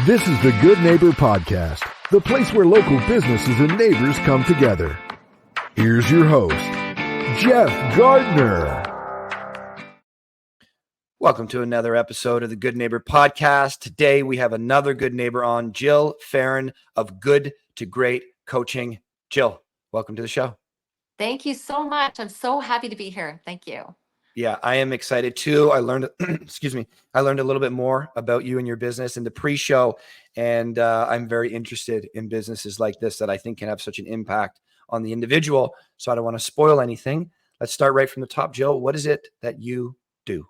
This is the Good Neighbor Podcast, the place where local businesses and neighbors come together. Here's your host, Jeff Gardner. Welcome to another episode of the Good Neighbor Podcast. Today we have another good neighbor on, Jill Farren of Good to Great Coaching. Jill, welcome to the show. Thank you so much. I'm so happy to be here. Thank you. Yeah, I am excited too. I learned, I learned a little bit more about you and your business in the pre-show, and I'm very interested in businesses like this that I think can have such an impact on the individual. So I don't want to spoil anything. Let's start right from the top. Jill, what is it that you do?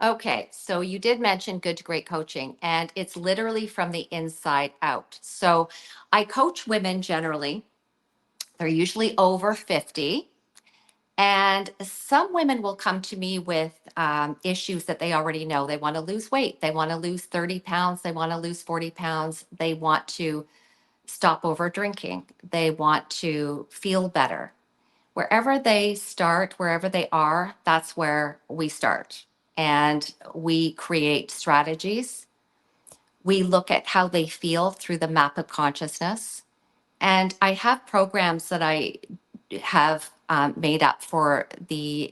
Okay, so you did mention Good to Great Coaching, and it's literally from the inside out. So I coach women generally. They're usually over 50. And some women will come to me with issues that they already know. They want to lose weight. They want to lose 30 pounds. They want to lose 40 pounds. They want to stop over drinking. They want to feel better. Wherever they start, wherever they are, that's where we start. And we create strategies. We look at how they feel through the map of consciousness. And I have programs that I have made up for the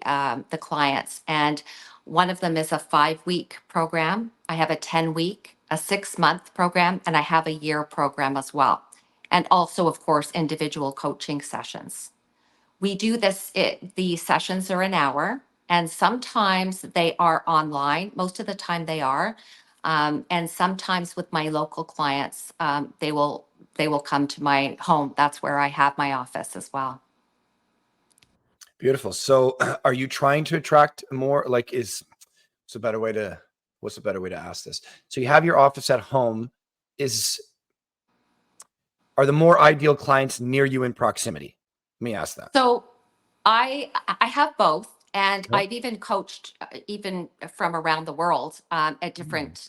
clients, and one of them is a 5-week program. I have a 10-week, a 6-month program, and I have a year program as well. And also, of course, individual coaching sessions. We do this. The sessions are an hour, and sometimes they are online. Most of the time, they are. And sometimes with my local clients, they will come to my home. That's where I have my office as well. Beautiful. So are you trying to attract more, what's a better way to ask this? So you have your office at home. Are the more ideal clients near you in proximity? Let me ask that. So I have both. And Yep. I've even coached even from around the world at different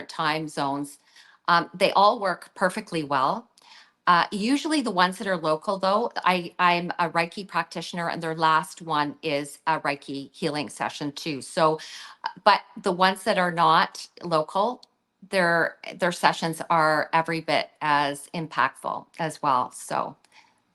time zones. They all work perfectly well. Usually the ones that are local, though, I'm a Reiki practitioner, and their last one is a Reiki healing session too. So, but the ones that are not local, their sessions are every bit as impactful as well. So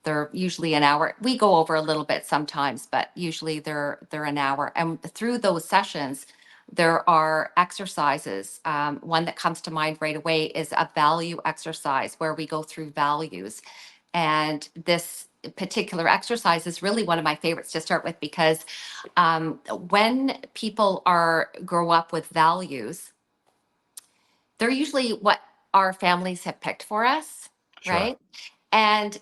they're usually an hour. We go over a little bit sometimes, but usually they're an hour. And through those sessions, there are exercises. One that comes to mind right away is a value exercise where we go through values. And this particular exercise is really one of my favorites to start with, because when people grow up with values, they're usually what our families have picked for us, Sure. right? And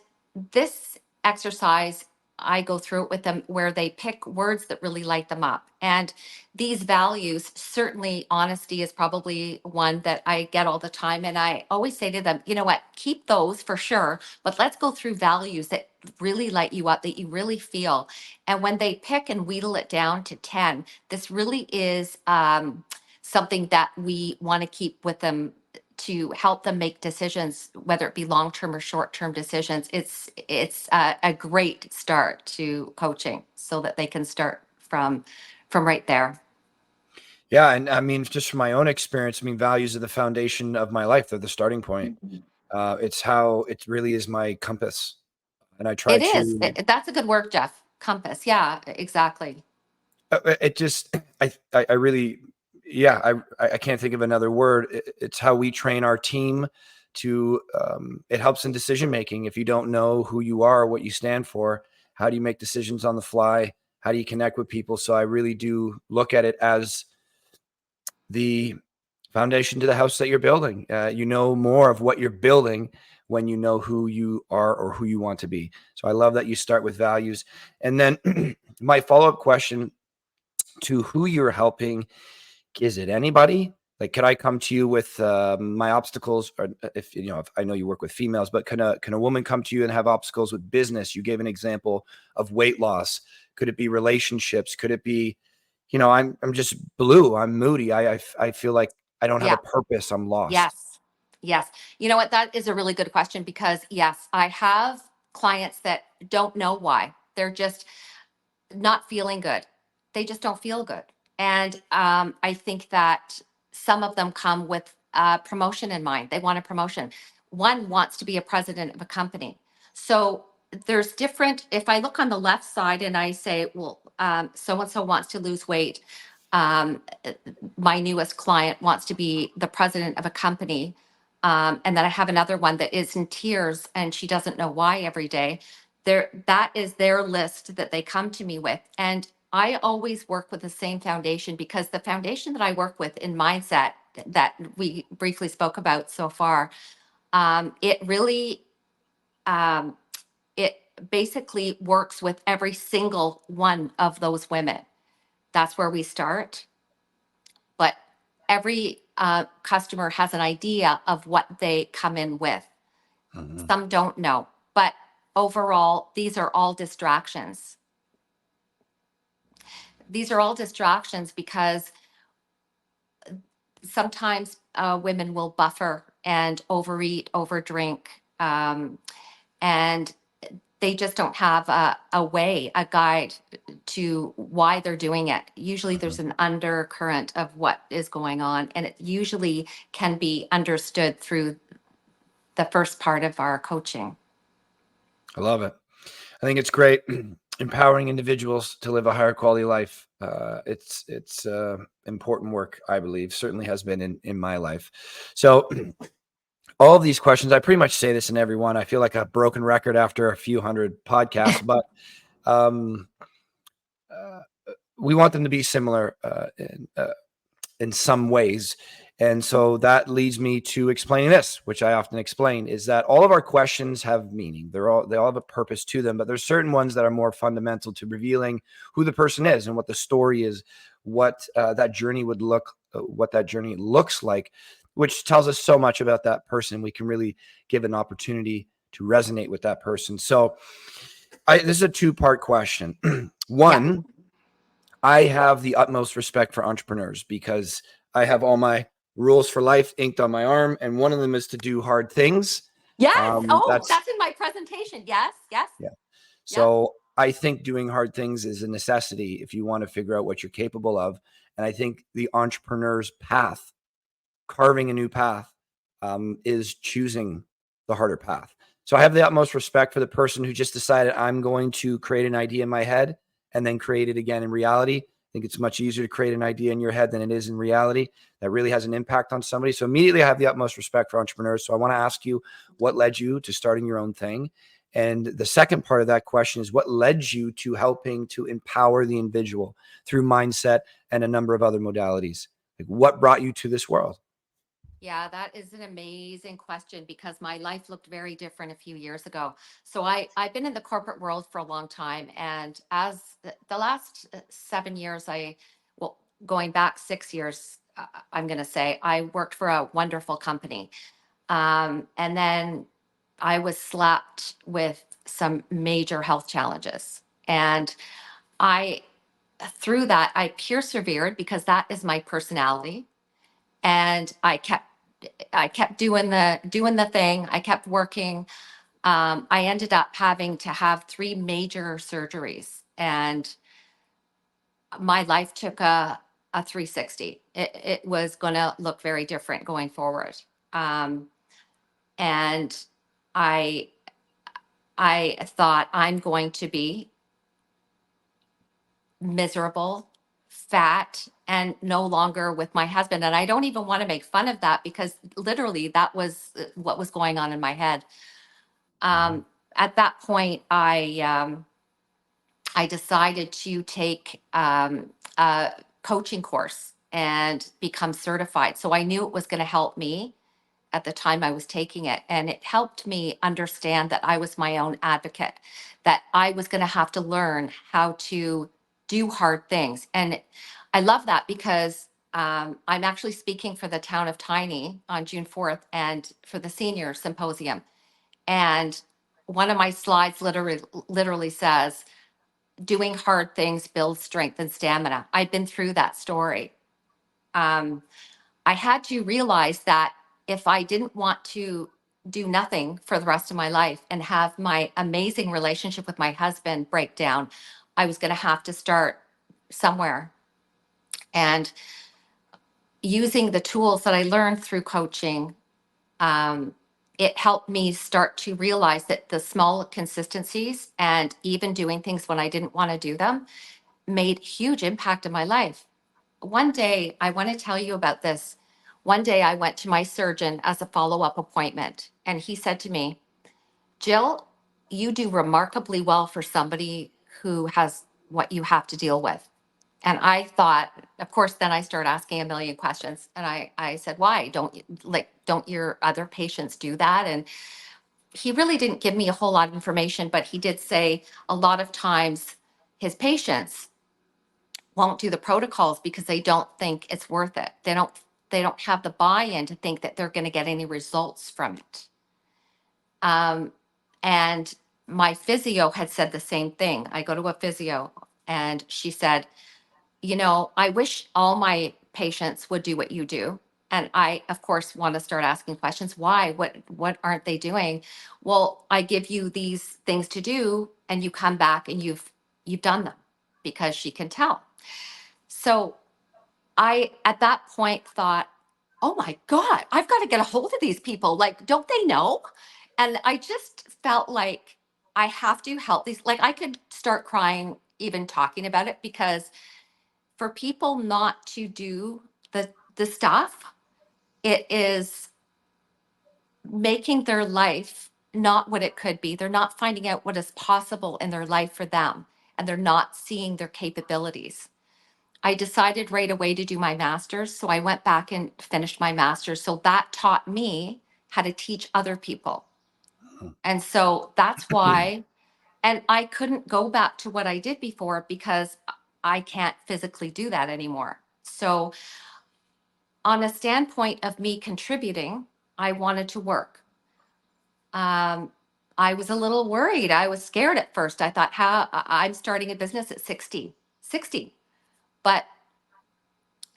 this exercise, I go through it with them where they pick words that really light them up. And these values, certainly honesty is probably one that I get all the time. And I always say to them, you know what, keep those for sure, but let's go through values that really light you up, that you really feel. And when they pick and wheedle it down to 10, this really is something that we want to keep with them to help them make decisions, whether it be long-term or short-term decisions. It's a great start to coaching so that they can start from right there. Yeah. And I mean, just from my own experience, values are the foundation of my life. They're the starting point. It's how it really is my compass. And I try It is. to, That's a good word, Jeff. Compass. Yeah, exactly. it just, I really, yeah, I can't think of another word. It's how we train our team to, it helps in decision-making. If you don't know who you are, what you stand for, how do you make decisions on the fly? How do you connect with people? So I really do look at it as the foundation to the house that you're building. You know more of what you're building when you know who you are or who you want to be. So I love that you start with values. And then my follow-up question to who you're helping, is it anybody? Like, could I come to you with my obstacles? Or if I know you work with females, but can a woman come to you and have obstacles with business? You gave an example of weight loss. Could it be relationships? Could it be, I'm just blue. I'm moody. I feel like I don't have Yeah. a purpose. I'm lost. Yes. You know what? That is a really good question, because yes, I have clients that don't know why. They're just not feeling good. They just don't feel good. And I think that some of them come with promotion in mind. They want a promotion. One wants to be a president of a company. So there's different, if I look on the left side and I say, well, so-and-so wants to lose weight. Um, my newest client wants to be the president of a company. And then I have another one that is in tears and she doesn't know why every day. That is their list that they come to me with. And I always work with the same foundation, because the foundation that I work with in mindset that we briefly spoke about so far, it really, um, it basically works with every single one of those women. That's where we start. But every customer has an idea of what they come in with. Mhm. Some don't know, but overall, these are all distractions. These are all distractions because sometimes women will buffer and overeat, overdrink, and they just don't have a way, a guide to why they're doing it. Usually there's an undercurrent of what is going on, and it usually can be understood through the first part of our coaching. I love it. I think it's great. Empowering individuals to live a higher quality life. It's important work, I believe. Certainly has been in my life. So all of these questions, I pretty much say this in every one. I feel like a broken record after a few hundred podcasts, but um, we want them to be similar in some ways. And so that leads me to explaining this, which I often explain, is that all of our questions have meaning. They all have a purpose to them, but there's certain ones that are more fundamental to revealing who the person is and what the story is, what that journey would look, what that journey looks like, which tells us so much about that person. We can really give an opportunity to resonate with that person. So this is a two-part question. One, Yeah. I have the utmost respect for entrepreneurs because I have all my rules for life inked on my arm, and one of them is to do hard things. Yes. Oh, That's that's in my presentation. Yes. Yes. yeah. Yep. So I think doing hard things is a necessity if you want to figure out what you're capable of. And I think the entrepreneur's path, carving a new path, is choosing the harder path. So I have the utmost respect for the person who just decided I'm going to create an idea in my head and then create it again in reality. I think it's much easier to create an idea in your head than it is in reality. That really has an impact on somebody. So immediately I have the utmost respect for entrepreneurs. So I want to ask you, what led you to starting your own thing? And the second part of that question is, what led you to helping to empower the individual through mindset and a number of other modalities? Like, what brought you to this world? Yeah, that is an amazing question, because my life looked very different a few years ago. So I've been in the corporate world for a long time. And as the last 7 years, well, going back 6 years, I'm going to say, I worked for a wonderful company. And then I was slapped with some major health challenges. And I, through that, I persevered because that is my personality. And I kept doing the thing. I kept working. I ended up having to have 3 major surgeries, and my life took a 360. It was going to look very different going forward. Um, and I I thought, I'm going to be miserable, fat, and no longer with my husband. And I don't even want to make fun of that, because literally that was what was going on in my head. At that point, I decided to take a coaching course and become certified. So I knew it was going to help me at the time I was taking it. And it helped me understand that I was my own advocate, that I was going to have to learn how to do hard things. And I love that, because I'm actually speaking for the town of Tiny on June 4th and for the senior symposium. And one of my slides literally says, doing hard things builds strength and stamina. I've been through that story. Um, I had to realize that if I didn't want to do nothing for the rest of my life and have my amazing relationship with my husband break down, I was going to have to start somewhere. And using the tools that I learned through coaching, it helped me start to realize that the small consistencies and even doing things when I didn't want to do them made huge impact in my life. One day, I want to tell you about this. One day I went to my surgeon as a follow-up appointment, and he said to me, Jill, you do remarkably well for somebody who has what you have to deal with. And I thought, of course, then I started asking a million questions. And I said, why? Don't your other patients do that? And he really didn't give me a whole lot of information, but he did say a lot of times his patients won't do the protocols because they don't think it's worth it. They don't have the buy-in to think that they're going to get any results from it. And my physio had said the same thing. I go to a physio and she said, I wish all my patients would do what you do. And I, of course, want to start asking questions. Why? What aren't they doing? Well, I give you these things to do and you come back and you've done them because she can tell. So I, at that point, thought, oh my God, I've got to get a hold of these people. Like, don't they know? And I just felt like I have to help these. Like, I could start crying even talking about it, because for people not to do the stuff, it is making their life not what it could be. They're not finding out what is possible in their life for them, and they're not seeing their capabilities. I decided right away to do my master's. So I went back and finished my master's. So that taught me how to teach other people. And so that's why, and I couldn't go back to what I did before because I can't physically do that anymore. So, on a standpoint of me contributing, I wanted to work. Um, I was a little worried. I was scared at first. I thought, how I'm starting a business at 60. But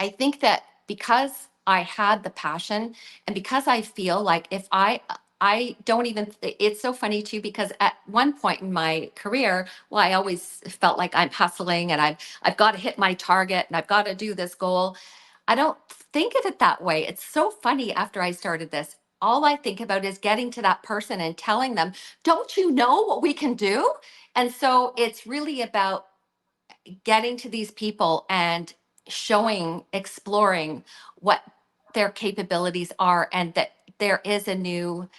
I think that because I had the passion, and because I feel like if I don't even, it's so funny too, because at one point in my career, well, I always felt like I'm hustling and I've got to hit my target and I've got to do this goal. I don't think of it that way. It's so funny. After I started this, all I think about is getting to that person and telling them, don't you know what we can do? And so it's really about getting to these people and showing, exploring what their capabilities are, and that there's a new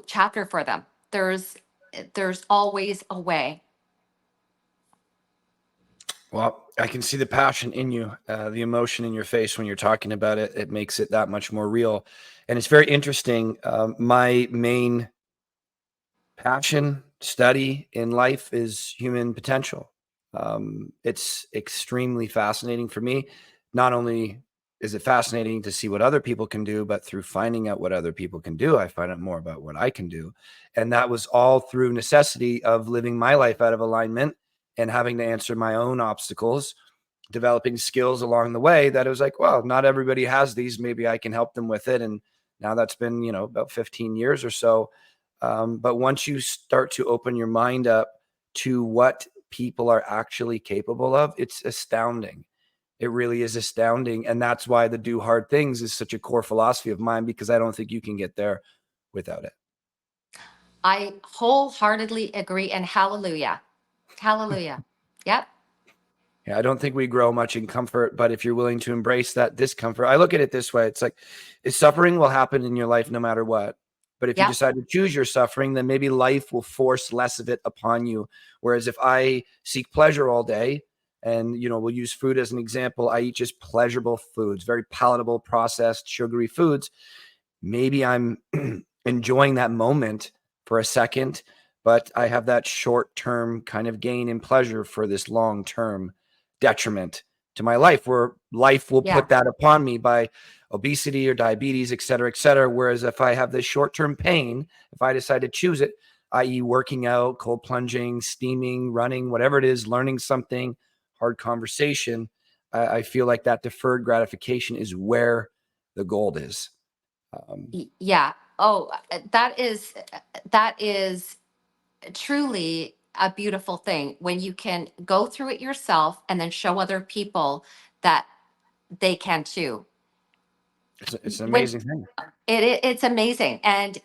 chapter for them. There's always a way. Well, I can see the passion in you, the emotion in your face when you're talking about it. It makes it that much more real. And it's very interesting. My main passion, study in life is human potential. It's extremely fascinating for me. Not only is it fascinating to see what other people can do, but through finding out what other people can do, I find out more about what I can do. And that was all through necessity of living my life out of alignment and having to answer my own obstacles, developing skills along the way that it was like, well, not everybody has these. Maybe I can help them with it. And now that's been, about 15 years or so. But once you start to open your mind up to what people are actually capable of, it's astounding. It really is astounding. And that's why the do hard things is such a core philosophy of mine, because I don't think you can get there without it. I wholeheartedly agree, and hallelujah. Hallelujah. Yep. Yeah, I don't think we grow much in comfort, but if you're willing to embrace that discomfort, I look at it this way. It's like suffering will happen in your life no matter what. But if you Yep. decide to choose your suffering, then maybe life will force less of it upon you. Whereas if I seek pleasure all day, and we'll use food as an example, I eat just pleasurable foods, very palatable, processed, sugary foods. Maybe I'm enjoying that moment for a second, but I have that short-term kind of gain in pleasure for this long-term detriment to my life, where life will Yeah. put that upon me by obesity or diabetes, et cetera, et cetera. Whereas if I have this short-term pain, if I decide to choose it, i.e. working out, cold plunging, steaming, running, whatever it is, learning something, hard conversation, I feel like that deferred gratification is where the gold is. Yeah. Oh, that is truly a beautiful thing when you can go through it yourself and then show other people that they can too. It's an When amazing thing. it's amazing. And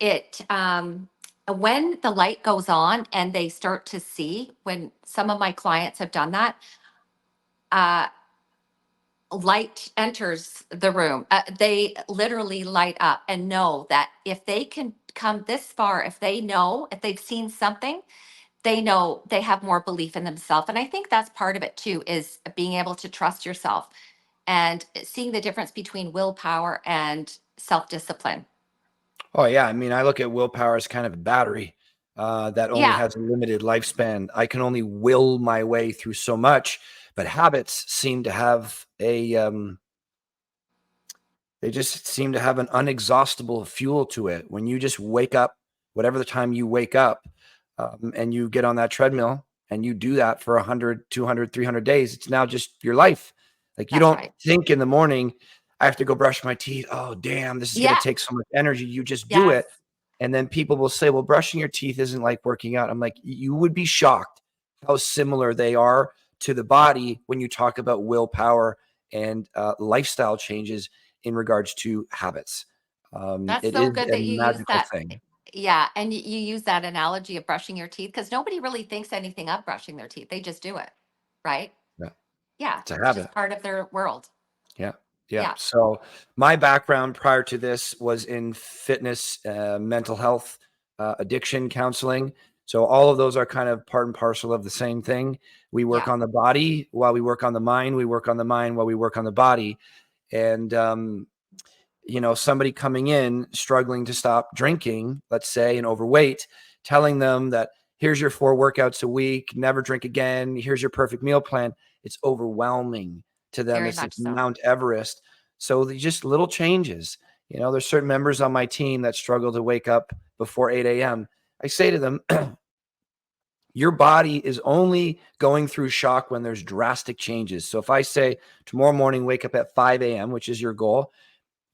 when the light goes on and they start to see, when some of my clients have done that, uh, light enters the room. They literally light up and know that if they can come this far, if they've seen something, they know they have more belief in themselves. And I think that's part of it too, is being able to trust yourself and seeing the difference between willpower and self discipline. Oh yeah, I mean, I look at willpower as kind of a battery that only Yeah, has a limited lifespan. I can only will my way through so much, but habits seem to have they just seem to have an unexhaustible fuel to it. When you just wake up, whatever the time you wake up, and you get on that treadmill and you do that for 100, 200, 300 days, it's now just your life. Like you that's don't right. think in the morning, I have to go brush my teeth. Oh, damn, this is going to Yeah, take so much energy. You just do yes. it. And then people will say, well, brushing your teeth isn't like working out. I'm like, you would be shocked how similar they are to the body when you talk about willpower and lifestyle changes in regards to habits. That's It so is good a that you use magical that. thing. Yeah. And you use that analogy of brushing your teeth, because nobody really thinks anything of brushing their teeth. They just do it. Right. Yeah, Yeah. it's a It's just habit. part of their world. Yeah. Yeah. Yeah. So my background prior to this was in fitness, mental health, addiction counseling. So all of those are kind of part and parcel of the same thing. We work Yeah. on the body while we work on the mind. We work on the mind while we work on the body. And, somebody coming in struggling to stop drinking, let's say, and overweight, telling them that here's your 4 workouts a week, never drink again, here's your perfect meal plan. It's overwhelming to them. Very It's like much so. Mount Everest. So just little changes. There's certain members on my team that struggle to wake up before 8 a.m. I say to them, your body is only going through shock when there's drastic changes. So if I say tomorrow morning, wake up at 5 a.m., which is your goal,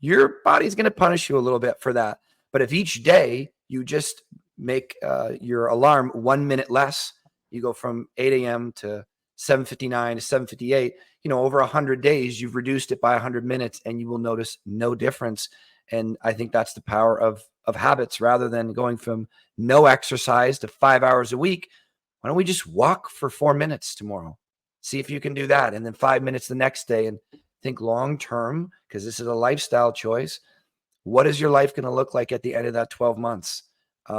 your body's going to punish you a little bit for that. But if each day you just make your alarm 1 minute less, you go from 8 a.m. to 7:59 to 7:58, over 100 days, you've reduced it by 100 minutes and you will notice no difference. And I think that's the power of habits. Rather than going from no exercise to 5 hours a week, why don't we just walk for 4 minutes tomorrow? See if you can do that. And then 5 minutes the next day. And think long term, because this is a lifestyle choice. What is your life going to look like at the end of that 12 months?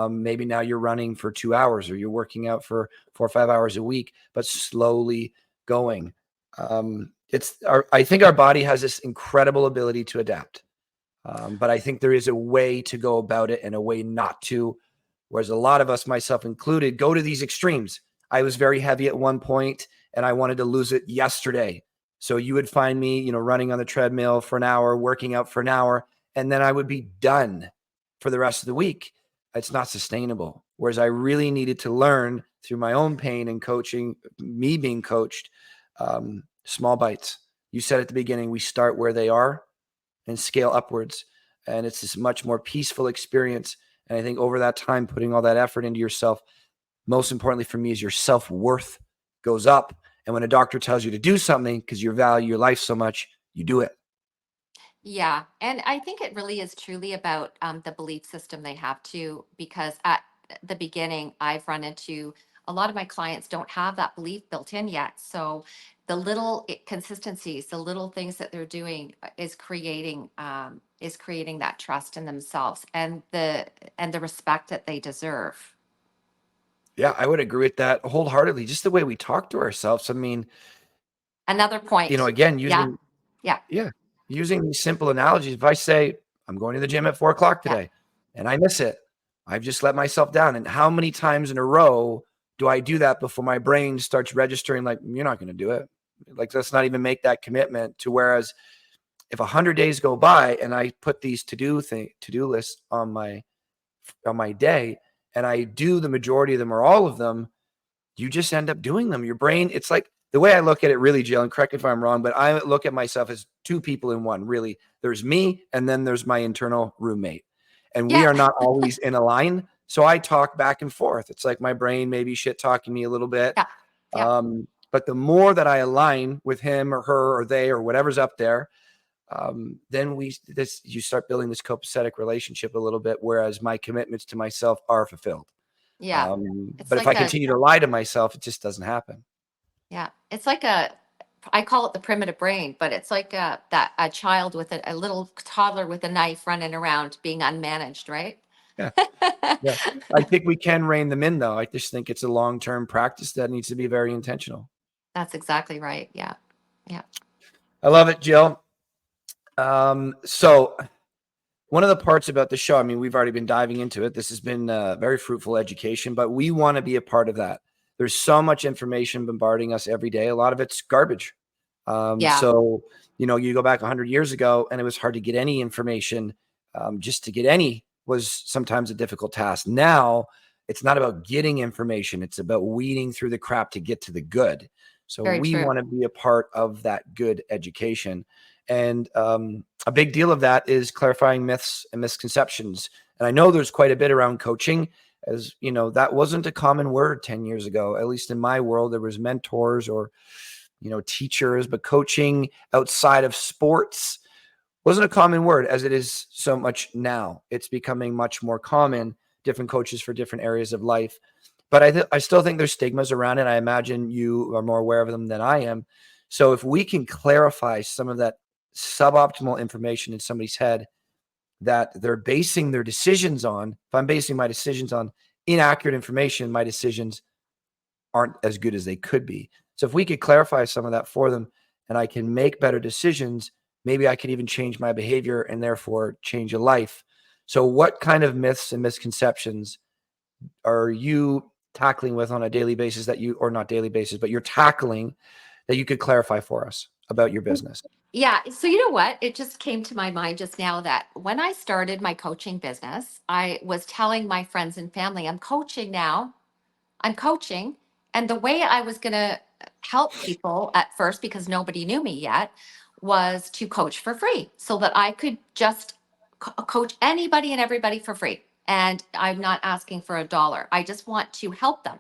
Maybe now you're running for 2 hours or you're working out for 4 or 5 hours a week, but slowly going. I think our body has this incredible ability to adapt. But I think there is a way to go about it and a way not to. Whereas a lot of us, myself included, go to these extremes. I was very heavy at one point and I wanted to lose it yesterday. So you would find me, running on the treadmill for an hour, working out for an hour, and then I would be done for the rest of the week. It's not sustainable. Whereas I really needed to learn through my own pain and coaching, me being coached, small bites. You said at the beginning, we start where they are and scale upwards. And it's this much more peaceful experience. And I think over that time, putting all that effort into yourself, most importantly for me, is your self-worth goes up. And when a doctor tells you to do something because you value your life so much, you do it. Yeah. And I think it really is truly about the belief system they have too, because at the beginning, I've run into a lot of my clients don't have that belief built in yet. So the little consistencies, the little things that they're doing is creating that trust in themselves and the respect that they deserve. Yeah, I would agree with that wholeheartedly. Just the way we talk to ourselves. I mean, Another point. again, Yeah. using Yeah. yeah, using these simple analogies. If I say I'm going to the gym at 4 o'clock Yeah. today and I miss it, I've just let myself down. And how many times in a row do I do that before my brain starts registering like you're not going to do it? Like let's not even make that commitment. To whereas if 100 days go by and I put these to-do lists on my day and I do the majority of them or all of them, you just end up doing them. Your brain, it's like the way I look at it really, Jill, and correct me if I'm wrong, but I look at myself as 2 people in one, really. There's me and then there's my internal roommate. And we Yeah. are not always in a line. So I talk back and forth. It's like my brain maybe shit talking me a little bit. Yeah. Yeah. But the more that I align with him or her or they or whatever's up there, then you start building this copacetic relationship a little bit, whereas my commitments to myself are fulfilled. Yeah. But if I continue to lie to myself, it just doesn't happen. Yeah. It's like I call it the primitive brain, but it's like a child with a little toddler with a knife running around being unmanaged, right? Yeah. Yeah. I think we can rein them in, though. I just think it's a long-term practice that needs to be very intentional. That's exactly right. Yeah. Yeah. I love it, Jill. So one of the parts about the show, I mean, we've already been diving into it. This has been very fruitful education, but we want to be a part of that. There's so much information bombarding us every day. A lot of it's garbage. So, you go back 100 years ago and it was hard to get any information. Just to get any was sometimes a difficult task. Now it's not about getting information. It's about weeding through the crap to get to the good. So Very we true. want to be a part of that good education. And a big deal of that is clarifying myths and misconceptions. And I know there's quite a bit around coaching, as that wasn't a common word 10 years ago. At least in my world, there was mentors or teachers, but coaching outside of sports wasn't a common word as it is so much now. It's becoming much more common, different coaches for different areas of life. But I still think there's stigmas around it. I imagine you are more aware of them than I am. So if we can clarify some of that suboptimal information in somebody's head that they're basing their decisions on, if I'm basing my decisions on inaccurate information, my decisions aren't as good as they could be. So if we could clarify some of that for them and I can make better decisions, maybe I could even change my behavior and therefore change a life. So what kind of myths and misconceptions are you tackling with on a daily basis or not daily basis, but you're tackling that you could clarify for us about your business? Yeah. So you know what? It just came to my mind just now that when I started my coaching business, I was telling my friends and family, I'm coaching now. I'm coaching. And the way I was going to help people at first, because nobody knew me yet, was to coach for free so that I could just coach anybody and everybody for free. And I'm not asking for $1. I just want to help them.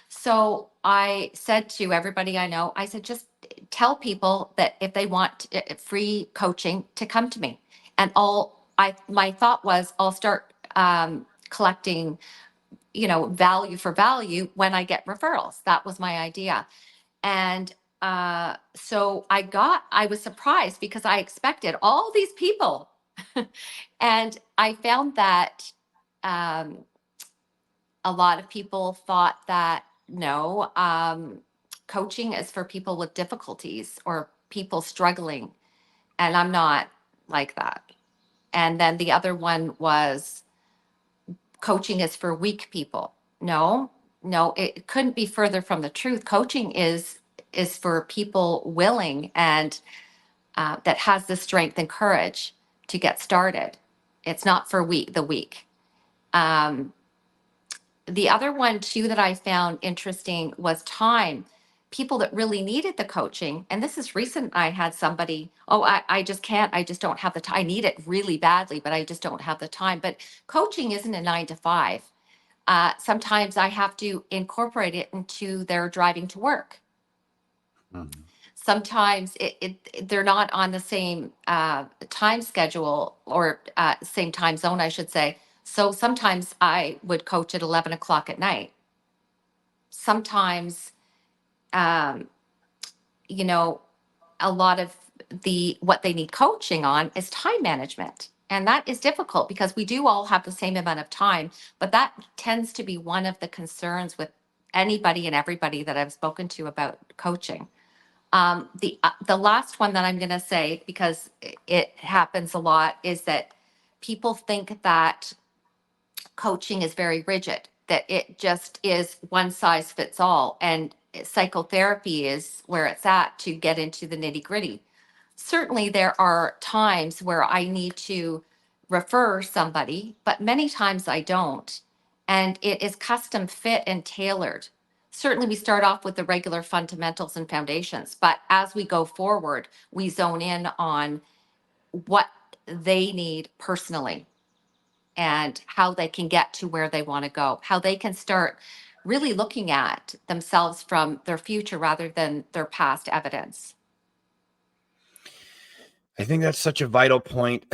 So I said to everybody I know, I said, just tell people that if they want free coaching to come to me. And my thought was I'll start collecting value for value when I get referrals. That was my idea. And so I was surprised because I expected all these people. And I found that um, a lot of people thought that no, coaching is for people with difficulties or people struggling. And I'm not like that. And then the other one was coaching is for weak people. No, no, it couldn't be further from the truth. Coaching is for people willing and that has the strength and courage to get started. It's not for the weak. Um, the other one too that I found interesting was time. People that really needed the coaching, and this is recent. I had somebody, oh, I just can't, I just don't have the time. I need it really badly, but I just don't have the time. But coaching isn't a 9 to 5. Sometimes I have to incorporate it into their driving to work. Mhm. Sometimes they're not on the same time schedule or same time zone, I should say. So sometimes I would coach at 11 o'clock at night. Sometimes, um, you know, a lot of what they need coaching on is time management. And that is difficult because we do all have the same amount of time, but that tends to be one of the concerns with anybody and everybody that I've spoken to about coaching. The last one that I'm going to say, because it happens a lot, is that people think that coaching is very rigid, that it just is one size fits all. And psychotherapy is where it's at to get into the nitty gritty. Certainly, there are times where I need to refer somebody, but many times I don't. And it is custom fit and tailored. Certainly, we start off with the regular fundamentals and foundations, but as we go forward, we zone in on what they need personally and how they can get to where they want to go, how they can start really looking at themselves from their future rather than their past evidence. I think that's such a vital point,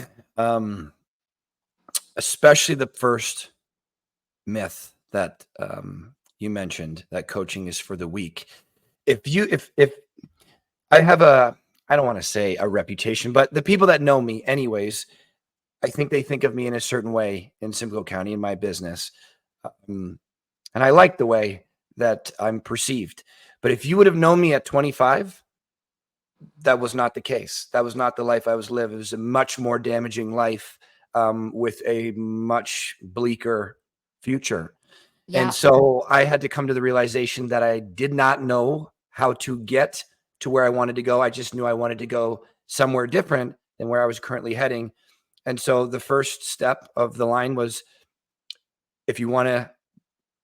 especially the first myth that you mentioned, that coaching is for the weak. If I have I don't want to say a reputation, but the people that know me anyways, I think they think of me in a certain way in Simcoe County in my business. And I like the way that I'm perceived. But if you would have known me at 25, that was not the case. That was not the life I was living. It was a much more damaging life with a much bleaker future. And Yeah. so I had to come to the realization that I did not know how to get to where I wanted to go. I just knew I wanted to go somewhere different than where I was currently heading. And so the first step of the line was, if you want to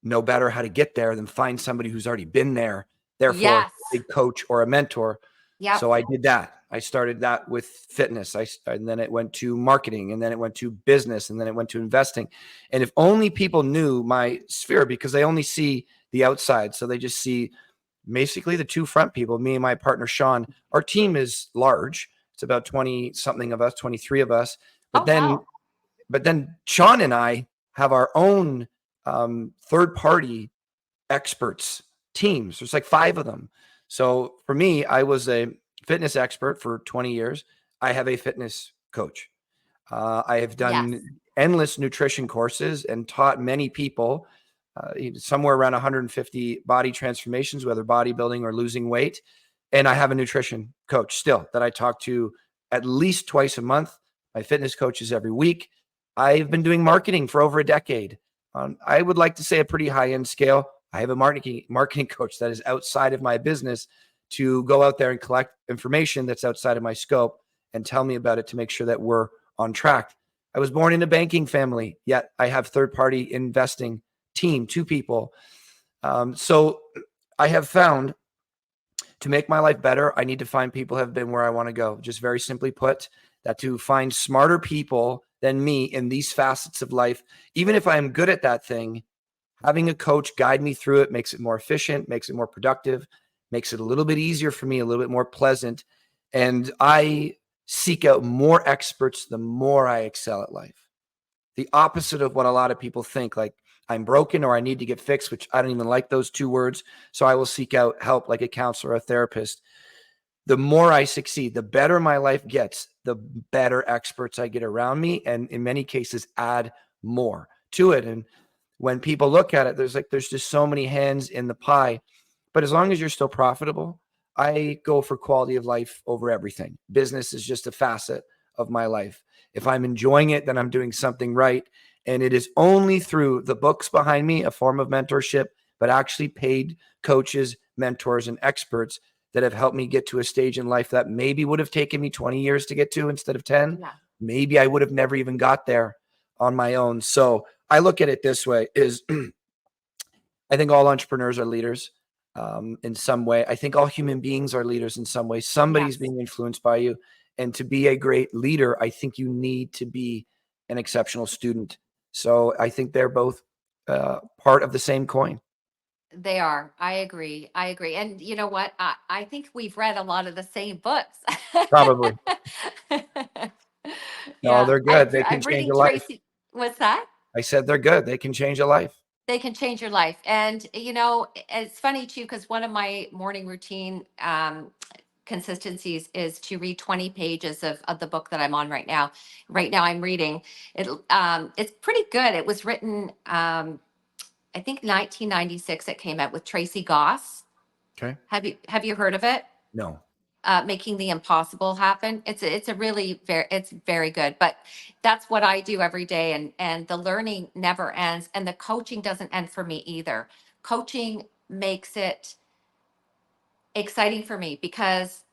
know better how to get there, then find somebody who's already been there, therefore Yes. a coach or a mentor. Yep. So I did that. I started that with fitness. And then it went to marketing, and then it went to business, and then it went to investing. And if only people knew my sphere, because they only see the outside. So they just see basically the two front people, me and my partner, Sean. Our team is large. It's about 20 something of us, 23 of us. Oh, wow. But then Sean and I have our own third party experts teams. There's like 5 of them. So for me, I was a fitness expert for 20 years. I have a fitness coach. I have Yes. done endless nutrition courses and taught many people somewhere around 150 body transformations, whether bodybuilding or losing weight. And I have a nutrition coach still that I talk to at least twice a month. My fitness coaches every week. I've been doing marketing for over a decade. I would like to say a pretty high end scale. I have a marketing coach that is outside of my business to go out there and collect information that's outside of my scope and tell me about it to make sure that we're on track. I was born in a banking family, yet I have third-party investing team, 2 people. So I have found, to make my life better, I need to find people who have been where I want to go. Just very simply put, that to find smarter people than me in these facets of life, even if I'm good at that thing, having a coach guide me through it makes it more efficient, makes it more productive, makes it a little bit easier for me, a little bit more pleasant. And I seek out more experts the more I excel at life. The opposite of what a lot of people think, like I'm broken or I need to get fixed, which I don't even like those 2 words. So I will seek out help like a counselor, a therapist. The more I succeed, the better my life gets, the better experts I get around me, and in many cases add more to it. And when people look at it, there's just so many hands in the pie. But as long as you're still profitable, I go for quality of life over everything. Business is just a facet of my life. If I'm enjoying it, then I'm doing something right. And it is only through the books behind me, a form of mentorship, but actually paid coaches, mentors, and experts that have helped me get to a stage in life that maybe would have taken me 20 years to get to instead of 10. Yeah. Maybe I would have never even got there on my own. So I look at it this way: is I think all entrepreneurs are leaders in some way. I think all human beings are leaders in some way. Somebody's Yes. being influenced by you. And to be a great leader, I think you need to be an exceptional student. So I think they're both part of the same coin. They are. I agree. I agree. And you know what? I think we've read a lot of the same books. Probably. No, Yeah. they're good. They can I'm change reading a life. Tracy. What's that? I said they're good. They can change a life. They can change your life. And, it's funny too, because one of my morning routine consistencies is to read 20 pages of the book that I'm on right now. Right now I'm reading it. It's pretty good. It was written, I think 1996 it came out with Tracy Goss. Okay. Have you heard of it? No. Making the impossible happen. It's a really it's very good. But that's what I do every day, and the learning never ends, and the coaching doesn't end for me either. Coaching makes it exciting for me because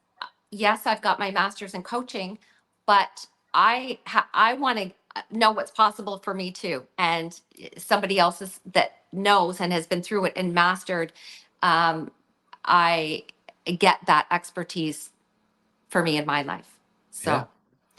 yes, I've got my master's in coaching, but I want to know what's possible for me too, and somebody else that knows and has been through it and mastered. Um, I get that expertise for me in my life. Yeah. So,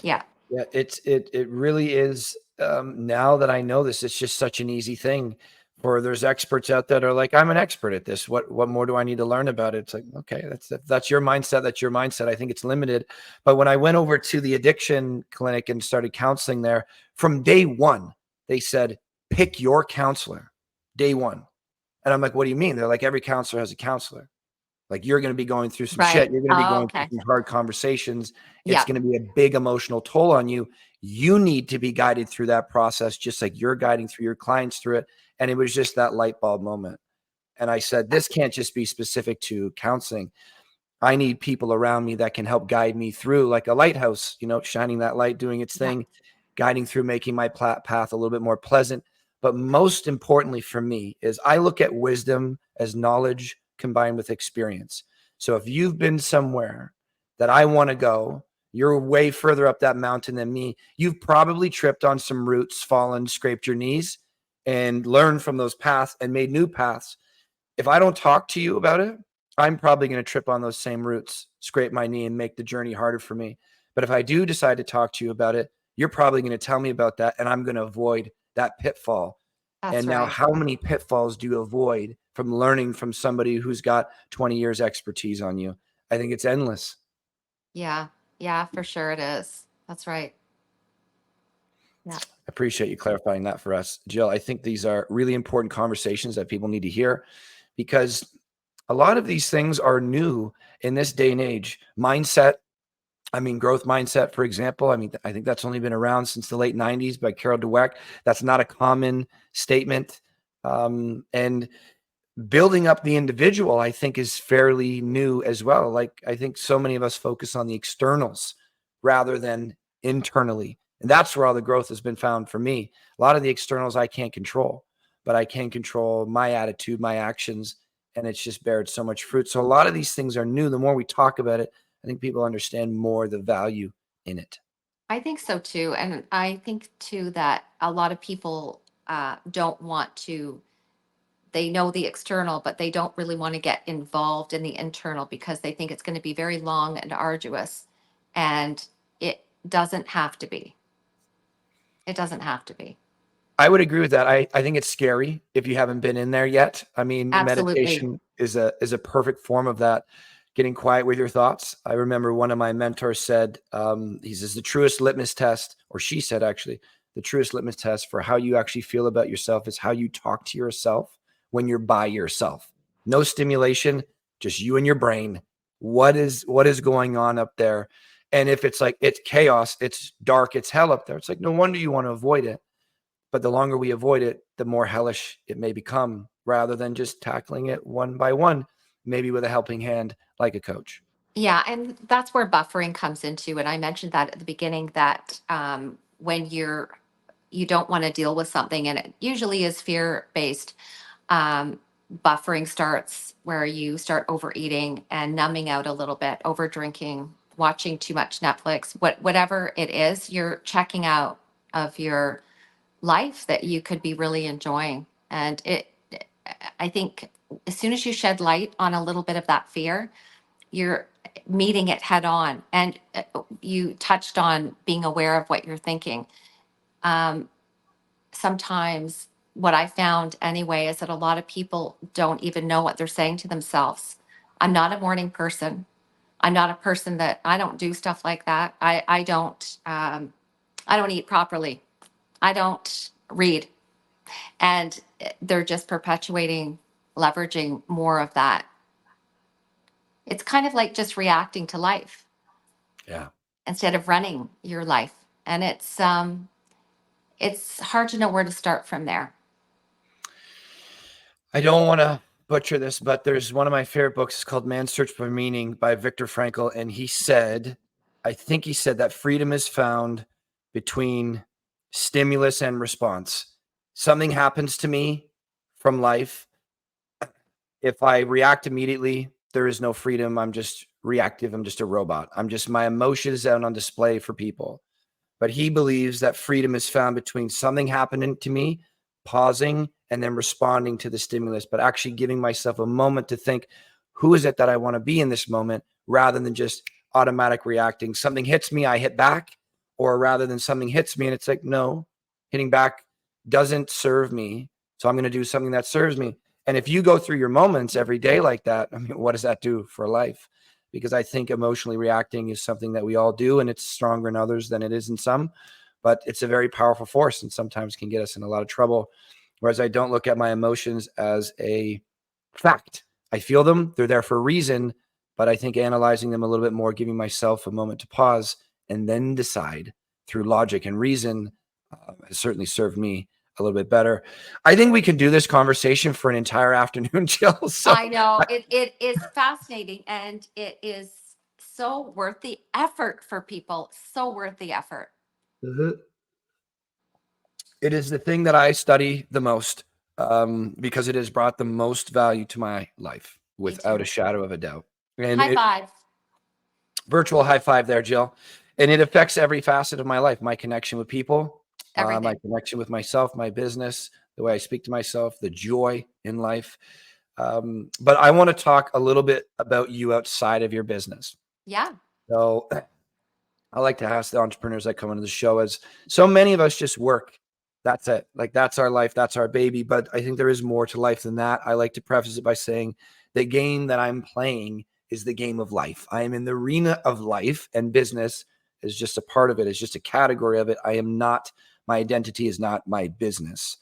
yeah. Yeah. It really is. Now that I know this, it's just such an easy thing Or there's experts out there that are like, I'm an expert at this. What more do I need to learn about it? It's like, okay, that's your mindset. That's your mindset. I think it's limited. But when I went over to the addiction clinic and started counseling there, from day one, they said, pick your counselor, day one. And I'm like, what do you mean? They're like, every counselor has a counselor. Like, you're going to be going through some shit. You're going to be Oh, going through okay. some hard conversations. It's Yeah. going to be a big emotional toll on you. You need to be guided through that process, just like you're guiding through your clients through it. And it was just that light bulb moment. And I said, this can't just be specific to counseling. I need people around me that can help guide me through, like a lighthouse, shining that light, doing its thing, guiding through, making my path a little bit more pleasant. But most importantly for me is I look at wisdom as knowledge combined with experience. So if you've been somewhere that I want to go, you're way further up that mountain than me. You've probably tripped on some roots, fallen, scraped your knees, and learned from those paths and made new paths. If I don't talk to you about it, I'm probably going to trip on those same roots, scrape my knee, and make the journey harder for me. But if I do decide to talk to you about it, you're probably going to tell me about that, and I'm going to avoid that pitfall. That's And now, right. how many pitfalls do you avoid from learning from somebody who's got 20 years expertise on you? I think it's endless. Yeah. Yeah, for sure it is. That's right. Yeah. I appreciate you clarifying that for us, Jill. I think these are really important conversations that people need to hear, because a lot of these things are new in this day and age. Mindset, growth mindset, for example. I think that's only been around since the late 90s by Carol Dweck. That's not a common statement. And building up the individual, I think, is fairly new as well. Like, I think so many of us focus on the externals rather than internally. And that's where all the growth has been found for me. A lot of the externals I can't control, but I can control my attitude, my actions, and it's just bared so much fruit. So a lot of these things are new. The more we talk about it, I think people understand more the value in it. I think so too. And I think too that a lot of people don't want to, they know the external, but they don't really want to get involved in the internal because they think it's going to be very long and arduous. And it doesn't have to be. It doesn't have to be. I would agree with that. I think it's scary if you haven't been in there yet. Absolutely. Meditation is a perfect form of that. Getting quiet with your thoughts. I remember one of my mentors said, he says, the truest litmus test, or she said, actually, the truest litmus test for how you actually feel about yourself is how you talk to yourself when you're by yourself. No stimulation, just you and your brain. What is going on up there? And if it's like, it's chaos, it's dark, it's hell up there, it's like, no wonder you want to avoid it. But the longer we avoid it, the more hellish it may become, rather than just tackling it one by one, maybe with a helping hand like a coach. Yeah, and that's where buffering comes into. And I mentioned that at the beginning that when you don't want to deal with something, and it usually is fear based, um, buffering starts where you start overeating and numbing out a little bit, over drinking, watching too much Netflix, whatever it is, you're checking out of your life that you could be really enjoying. And I think as soon as you shed light on a little bit of that fear, you're meeting it head on. And you touched on being aware of what you're thinking. Um, Sometimes what I found anyway is that a lot of people don't even know what they're saying to themselves. I'm not a morning person. I'm not a person that, I don't do stuff like that. I don't eat properly. I don't read. And they're just perpetuating, leveraging more of that. It's kind of like just reacting to life Yeah. instead of running your life. And it's hard to know where to start from there. I don't want to butcher this, but there's one of my favorite books. It's called Man's Search for Meaning by Viktor Frankl. And I think he said that freedom is found between stimulus and response. Something happens to me from life. If I react immediately, there is no freedom. I'm just reactive. I'm just a robot. My emotions out on display for people. But he believes that freedom is found between something happening to me, pausing, and then responding to the stimulus, but actually giving myself a moment to think, who is it that I want to be in this moment, rather than just automatic reacting. Something hits me, I hit back, or rather than something hits me and it's like, no, hitting back doesn't serve me. So I'm going to do something that serves me. And if you go through your moments every day like that, I mean, what does that do for life? Because I think emotionally reacting is something that we all do, and it's stronger in others than it is in some, but it's a very powerful force and sometimes can get us in a lot of trouble. Whereas I don't look at my emotions as a fact. I feel them, they're there for a reason, but I think analyzing them a little bit more, giving myself a moment to pause and then decide through logic and reason has certainly served me a little bit better. I think we can do this conversation for an entire afternoon, Jill. So I know it is fascinating, and it is so worth the effort for people. So worth the effort. it is the thing that I study the most because it has brought the most value to my life, Me without a too. shadow of a doubt. And High five. virtual high five there, Jill. And it affects every facet of my life, my connection with people, my Everything. connection with myself, my business, the way I speak to myself, the joy in life. But I want to talk a little bit about you outside of your business. Yeah. So I like to ask the entrepreneurs that come into the show, as so many of us just work. That's it. Like, that's our life. That's our baby. But I think there is more to life than that. I like to preface it by saying the game that I'm playing is the game of life. I am in the arena of life, and business is just a part of it. It's just a category of it. I am not, my identity is not my business.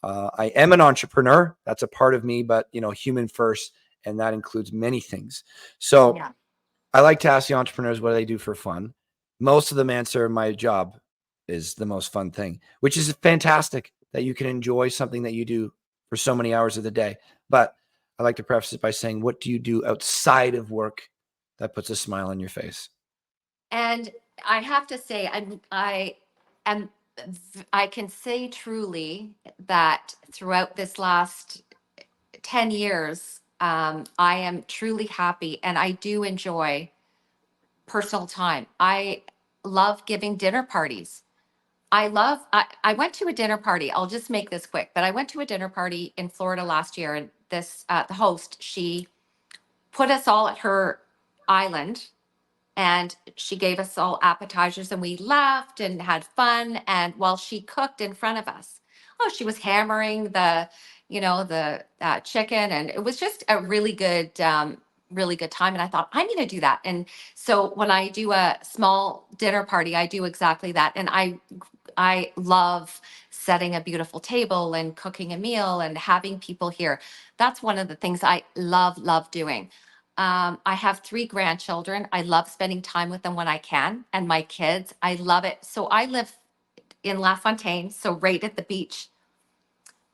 I am an entrepreneur. That's a part of me, but human first. And that includes many things. So Yeah. I like to ask the entrepreneurs what do they do for fun. Most of them answer, my job is the most fun thing, which is fantastic that you can enjoy something that you do for so many hours of the day. But I like to preface it by saying, what do you do outside of work that puts a smile on your face? And I have to say, am, I can say truly that throughout this last 10 years, I am truly happy, and I do enjoy personal time. I love giving dinner parties. I went to a dinner party. I'll just make this quick, but I went to a dinner party in Florida last year, and the host, she put us all at her island, and she gave us all appetizers, and we laughed and had fun. And while she cooked in front of us, oh, she was hammering the chicken, and it was just a really good time. And I thought, I'm going to do that. And so when I do a small dinner party, I do exactly that. And I love setting a beautiful table and cooking a meal and having people here. That's one of the things I love doing. I have 3 grandchildren. I love spending time with them when I can, and my kids. I love it. So I live in La Fontaine, so right at the beach.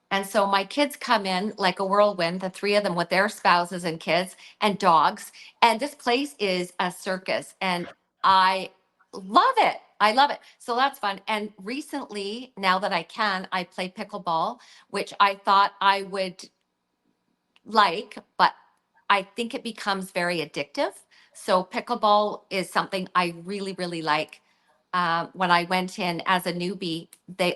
And so my kids come in like a whirlwind, the 3 of them with their spouses and kids and dogs. And this place is a circus, and I love it. I love it. So that's fun. And recently, now that I can, I play pickleball, which I thought I would but I think it becomes very addictive. So pickleball is something I really like. When I went in as a newbie,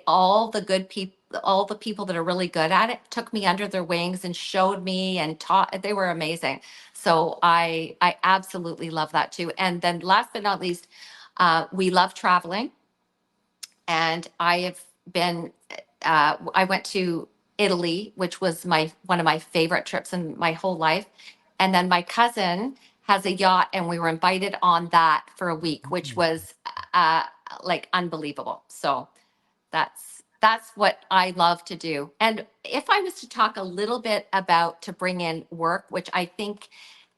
all the people that are really good at it, took me under their wings and showed me and taught. They were amazing. So I absolutely love that too. And then last but not least, we love traveling, and I have been. I went to Italy, which was my one of my favorite trips in my whole life. And then my cousin has a yacht, and we were invited on that for a week, which was uh, like unbelievable. So that's what I love to do. And if I was to talk a little bit about to bring in work, which I think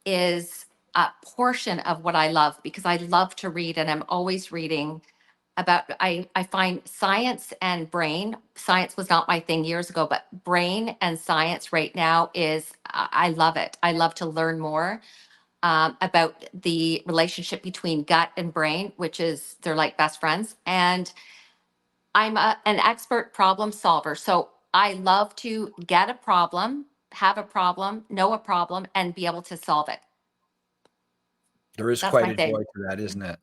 is a portion of what I love, because I love to read and I'm always reading about, I find science and brain. Science was not my thing years ago, but brain and science right now is, I love it. I love to learn more about the relationship between gut and brain, which is they're like best friends. And an expert problem solver. So I love to get a problem, have a problem, know a problem, and be able to solve it. There is That's quite my a joy thing. to that, isn't it?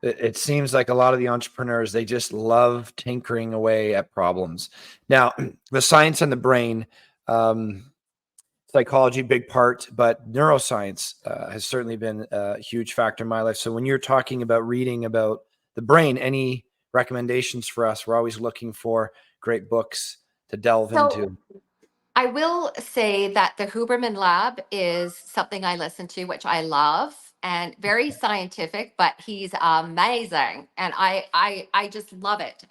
It seems like a lot of the entrepreneurs, they just love tinkering away at problems. Now, the science and the brain, psychology, big part, but neuroscience has certainly been a huge factor in my life. So when you're talking about reading about the brain, any recommendations for us? We're always looking for great books to delve So into. I will say that the Huberman Lab is something I listen to, which I love, and very scientific, but he's amazing. And I just love it.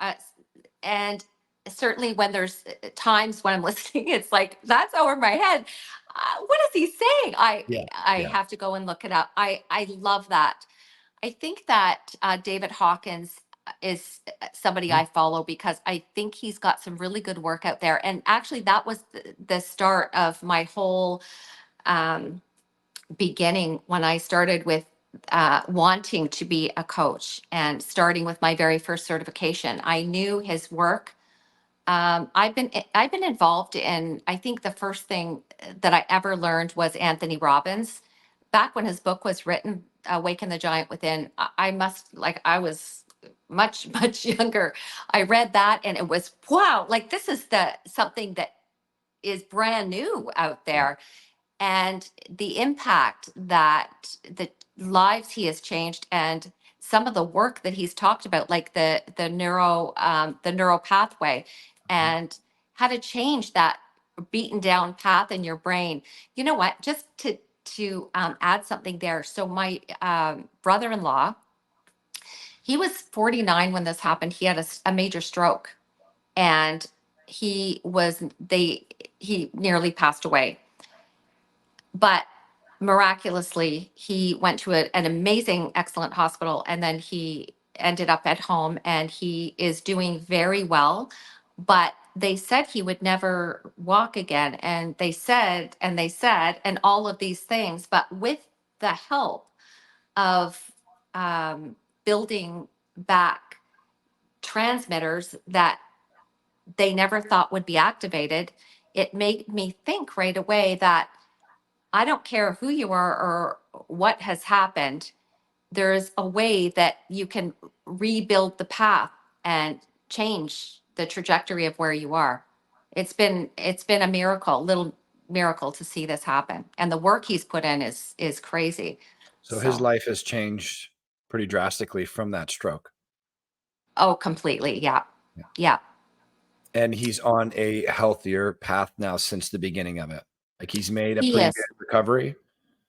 And certainly when there's times when I'm listening, it's like, that's over my head. What is he saying? Yeah. I Yeah. have to go and look it up. I love that. I think that David Hawkins is somebody Mhm. I follow because I think he's got some really good work out there. And actually, that was the start of my whole um, beginning when I started with wanting to be a coach and starting with my very first certification. I knew his work. I've been involved in. I think the first thing that I ever learned was Anthony Robbins. Back when his book was written, "Awaken the Giant Within," I must like I was much much younger. I read that and it was wow, like this is the something that is brand new out Yeah. there, and the impact that the lives he has changed and some of the work that he's talked about, like the neural pathway Mhm. and how to change that beaten down path in your brain. You know what, just to add something there, so my brother-in-law, he was 49 when this happened. He had a major stroke, and he nearly passed away, but miraculously he went to an amazing excellent hospital, and then he ended up at home and he is doing very well. But they said he would never walk again, and they said and all of these things, but with the help of um, building back transmitters that they never thought would be activated, it made me think right away that I don't care who you are or what has happened. There's a way that you can rebuild the path and change the trajectory of where you are. It's been a miracle, little miracle to see this happen. And the work he's put in is crazy. So his So, life has changed pretty drastically from that stroke. oh, completely. Yeah. Yeah. Yeah. And he's on a healthier path now since the beginning of it. Like he's made a He pretty is good recovery.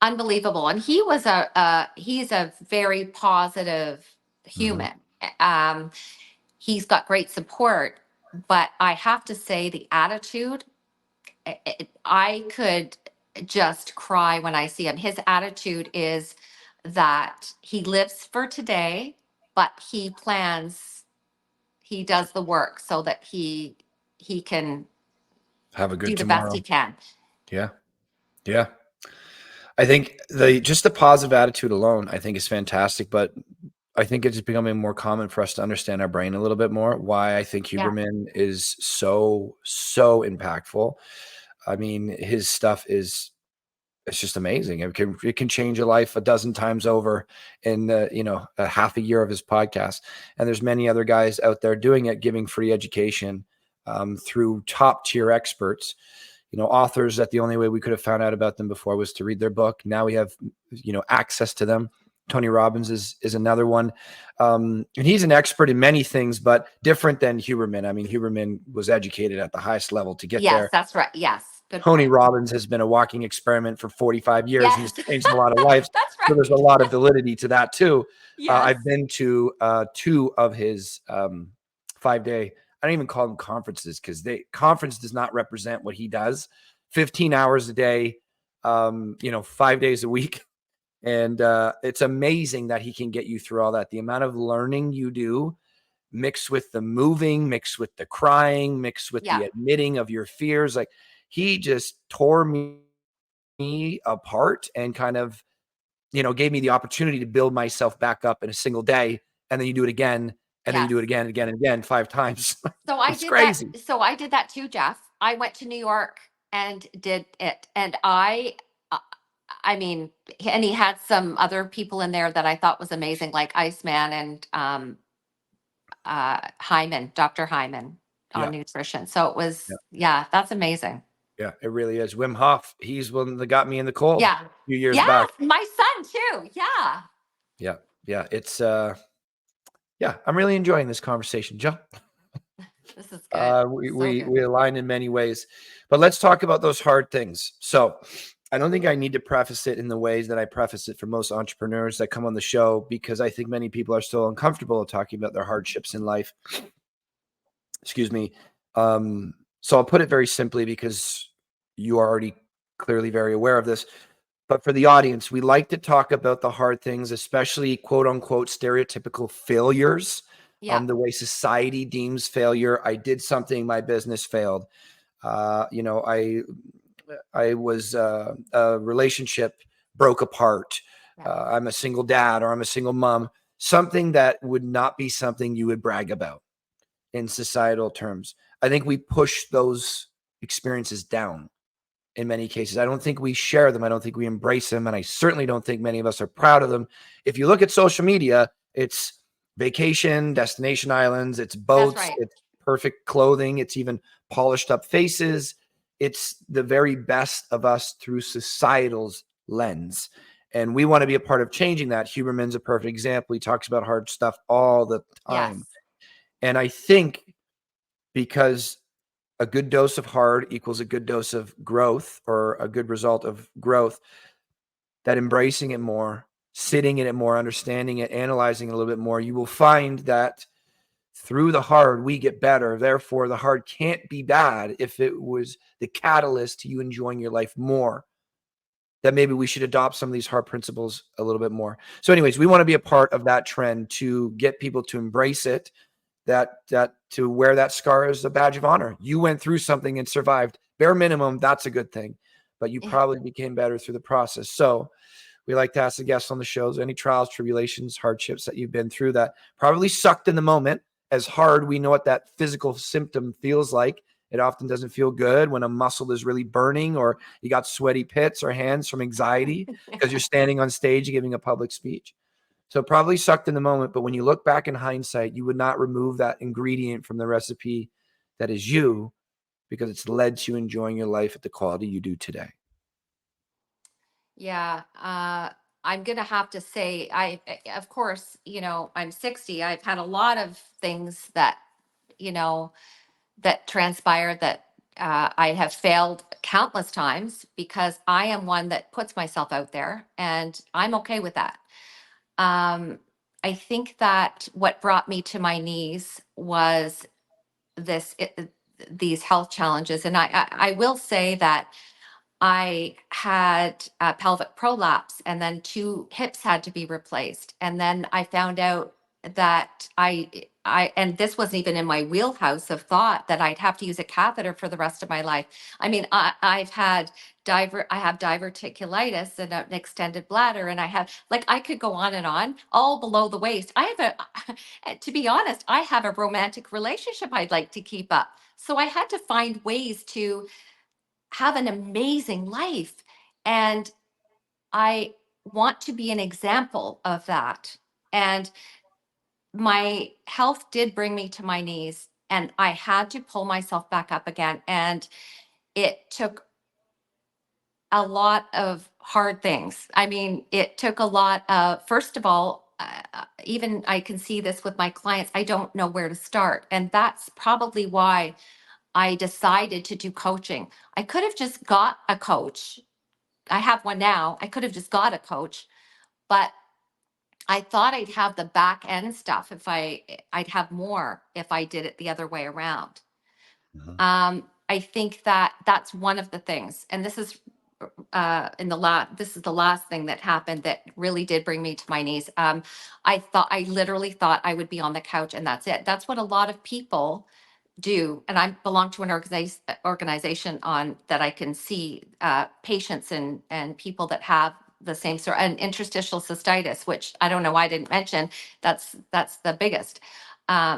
unbelievable. And he's a very positive Mhm. human. Um, he's got great support, but I have to say the attitude, I could just cry when I see him. His attitude is that he lives for today, but he does the work so that he can Have a do good the best he tomorrow. can. Yeah. Yeah. I think the positive attitude alone, I think is fantastic, but I think it's becoming more common for us to understand our brain a little bit more. Why I think Yeah. Huberman is so impactful. I mean, his stuff is it's just amazing. It can change your life a dozen times over in a half a year of his podcast. And there's many other guys out there doing it, giving free education through top tier experts. Authors that the only way we could have found out about them before was to read their book. Now we have access to them. Tony Robbins is another one, and he's an expert in many things, but different than Huberman. I mean, Huberman was educated at the highest level to get Yes, there. that's right. Yes. Good Tony point. Robbins has been a walking experiment for 45 years and Yes. has changed a lot of lives. That's So there's a right. lot of validity to that too. Yes. I've been to two of his 5-day, I don't even call them conferences because conference does not represent what he does. 15 hours a day, 5 days a week. And it's amazing that he can get you through all that. The amount of learning you do mixed with the moving, mixed with the crying, mixed with Yeah. the admitting of your fears. Like he just tore me apart and kind of, gave me the opportunity to build myself back up in a single day. And then you do it again, and then you do it Yes. again and again and again 5 times. So I It's did that. crazy. So I did that too, Jeff. I went to New York and did it. And uh, I mean, and he had some other people in there that I thought was amazing, like Iceman and Hyman, Dr. Hyman on Yeah. nutrition. So it Yeah. was, yeah, that's amazing. Yeah. It really is. Wim Hof, he's one that got me in the cold Yeah. a few years back. Yes. My son too. Yeah. Yeah. Yeah. It's, yeah, I'm really enjoying this conversation, Joe. This is good. So good. We align in many ways, but let's talk about those hard things. So I don't think I need to preface it in the ways that I preface it for most entrepreneurs that come on the show, because I think many people are still uncomfortable talking about their hardships in life. Excuse me. So I'll put it very simply, because you are already clearly very aware of this. But for the audience, we like to talk about the hard things, especially quote unquote stereotypical failures, Yeah. the way society deems failure. I did something, my business failed. I was a relationship broke apart. Yeah. I'm a single dad, or I'm a single mom. Something that would not be something you would brag about in societal terms. I think we push those experiences down in many cases. I don't think we share them. I don't think we embrace them. And I certainly don't think many of us are proud of them. If you look at social media, it's vacation, destination islands, it's That's boats, right. it's perfect clothing, it's even polished up faces. It's the very best of us through societal's lens. And we want to be a part of changing that. Huberman's a perfect example. He talks about hard stuff all the Yes. time. And I think because a good dose of hard equals a good dose of growth, or a good result of growth, that embracing it more, sitting in it more, understanding it, analyzing it a little bit more, you will find that through the hard, we get better. Therefore, the hard can't be bad if it was the catalyst to you enjoying your life more. That maybe we should adopt some of these hard principles a little bit more. So anyways, we want to be a part of that trend to get people to embrace it, that to wear that scar as a badge of honor. You went through something and survived. Bare minimum, that's a good thing, but you probably became better through the process. So we like to ask the guests on the shows, any trials, tribulations, hardships that you've been through that probably sucked in the moment. As hard, we know what that physical symptom feels like. It often doesn't feel good when a muscle is really burning, or you got sweaty pits or hands from anxiety because you're standing on stage giving a public speech. So it probably sucked in the moment, but when you look back in hindsight, you would not remove that ingredient from the recipe that is you, because it's led to enjoying your life at the quality you do today. Yeah. I'm going to have to say, of course, I'm 60. I've had a lot of things that, you know, that transpire that I have failed countless times, because I am one that puts myself out there, and I'm okay with that. Um, I think that what brought me to my knees was these health challenges. And I will say that I had a pelvic prolapse, and then two hips had to be replaced. And then I found out that and this wasn't even in my wheelhouse of thought, that I'd have to use a catheter for the rest of my life. I mean, I have diverticulitis and an extended bladder, and I could go on and on, all below the waist. To be honest, I have a romantic relationship I'd like to keep up. So I had to find ways to have an amazing life. And I want to be an example of that. And my health did bring me to my knees, and I had to pull myself back up again. And it took a lot of hard things. I mean, it took a lot of, first of all, even I can see this with my clients, I don't know where to start. And that's probably why I decided to do coaching. I could have just got a coach. I have one now. I could have just got a coach, but I thought I'd have the back end stuff I'd have more if I did it the other way around. I think that that's one of the things, and this is this is the last thing that happened that really did bring me to my knees. I literally thought I would be on the couch and that's it. That's what a lot of people do. And I belong to an organization on that I can see patients and people that have the same sort, and interstitial cystitis, which I don't know why I didn't mention. That's the biggest,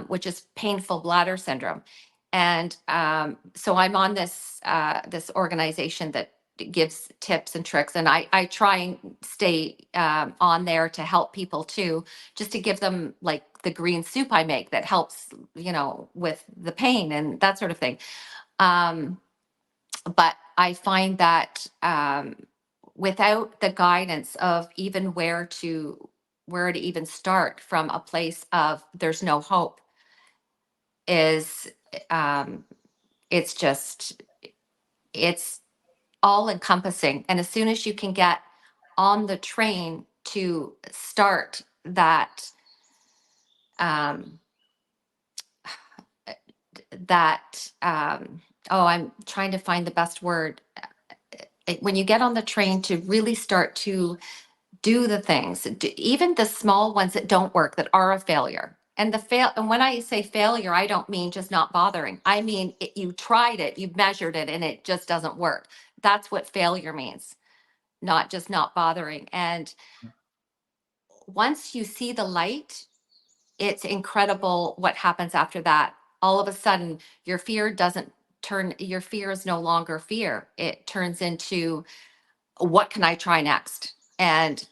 which is painful bladder syndrome. And so I'm on this organization that gives tips and tricks, and I try and stay on there to help people too, just to give them like the green soup I make that helps, with the pain and that sort of thing. But I find that without the guidance of even where to even start from a place of there's no hope, is it's just, it's all encompassing. And as soon as you can get on the train to start that, um, oh, I'm trying to find the best word. When you get on the train to really start to do the things, even the small ones that don't work, that are a failure. And when I say failure, I don't mean just not bothering. I mean, you tried it, you measured it, and it just doesn't work. That's what failure means, not just not bothering. And once you see the light, it's incredible what happens after that. All of a sudden, your fear is no longer fear. It turns into, what can I try next? And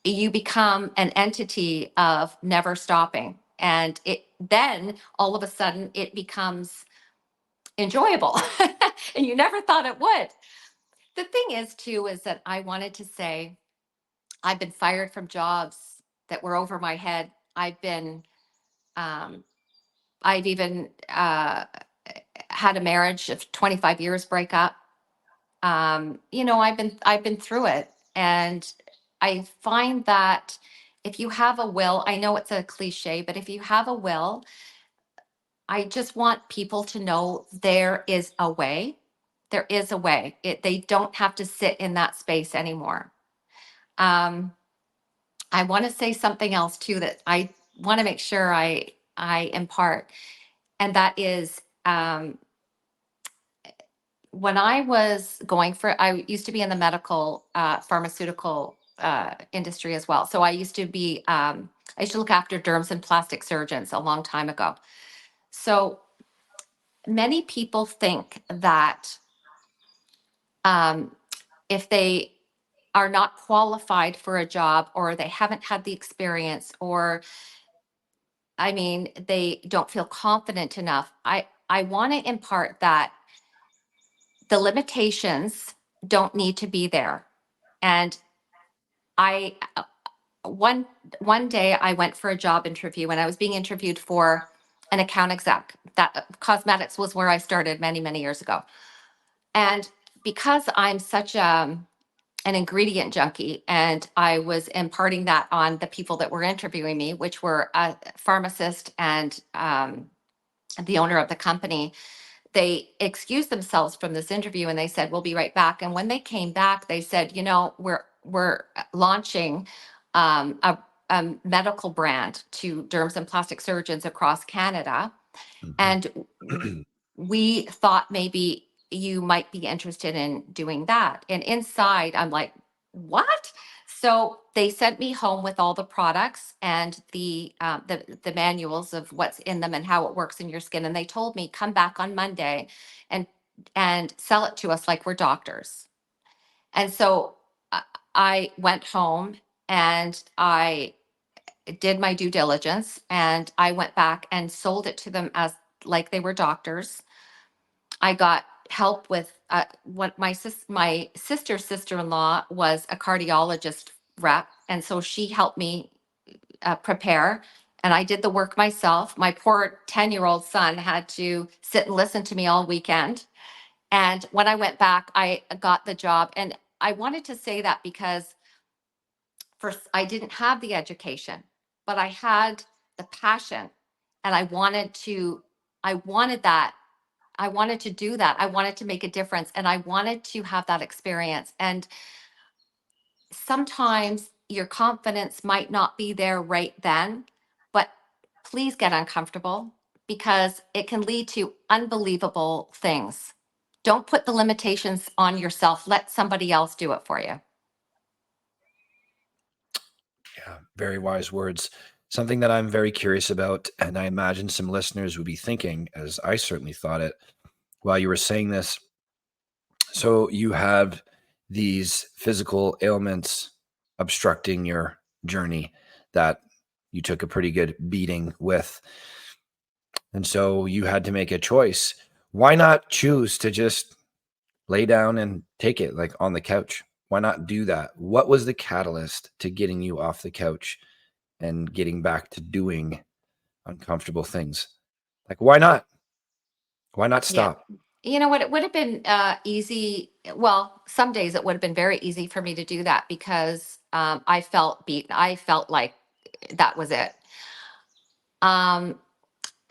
you become an entity of never stopping. And then all of a sudden it becomes enjoyable. And you never thought it would. The thing is, too, is that I wanted to say, I've been fired from jobs that were over my head. Um, I've even had a marriage of 25 years break up. I've been through it, and I find that if you have a will, I know it's a cliche, but if you have a will, I just want people to know there is a way. There is a way. They don't have to sit in that space anymore. Um, I want to say something else too that I want to make sure I impart, and that is, when I used to be in the medical, pharmaceutical industry as well. So I used to look after derms and plastic surgeons a long time ago. So many people think that if they are not qualified for a job, or they haven't had the experience, or they don't feel confident enough. I want to impart that the limitations don't need to be there. And I one day I went for a job interview, and I was being interviewed for an account exec. That cosmetics was where I started many years ago. And because I'm such an ingredient junkie, and I was imparting that on the people that were interviewing me, which were a pharmacist and the owner of the company, they excused themselves from this interview, and they said, "We'll be right back." And when they came back, they said, we're launching a medical brand to derms and plastic surgeons across Canada. And we thought maybe you might be interested in doing that. And inside, I'm like, what? So they sent me home with all the products and the manuals of what's in them and how it works in your skin. And they told me, come back on Monday and sell it to us like we're doctors. And so I went home, and I did my due diligence, and I went back and sold it to them as like they were doctors. I got help with what my sister's sister-in-law was a cardiologist rep, and so she helped me prepare. And I did the work myself. My poor 10-year-old son had to sit and listen to me all weekend. And when I went back, I got the job. And I wanted to say that because first, I didn't have the education, but I had the passion, and I wanted that. I wanted to do that. I wanted to make a difference, and I wanted to have that experience. And sometimes your confidence might not be there right then, but please get uncomfortable, because it can lead to unbelievable things. Don't put the limitations on yourself. Let somebody else do it for you. Yeah, very wise words. Something that I'm very curious about, and I imagine some listeners would be thinking, as I certainly thought it while you were saying this. So you have these physical ailments obstructing your journey that you took a pretty good beating with. And so you had to make a choice. Why not choose to just lay down and take it, like on the couch? Why not do that? What was the catalyst to getting you off the couch and getting back to doing uncomfortable things? Like, why not? Why not Yeah. stop? You know what? It would have been easy. Well, some days it would have been very easy for me to do that because I felt beaten. I felt like that was it. Um,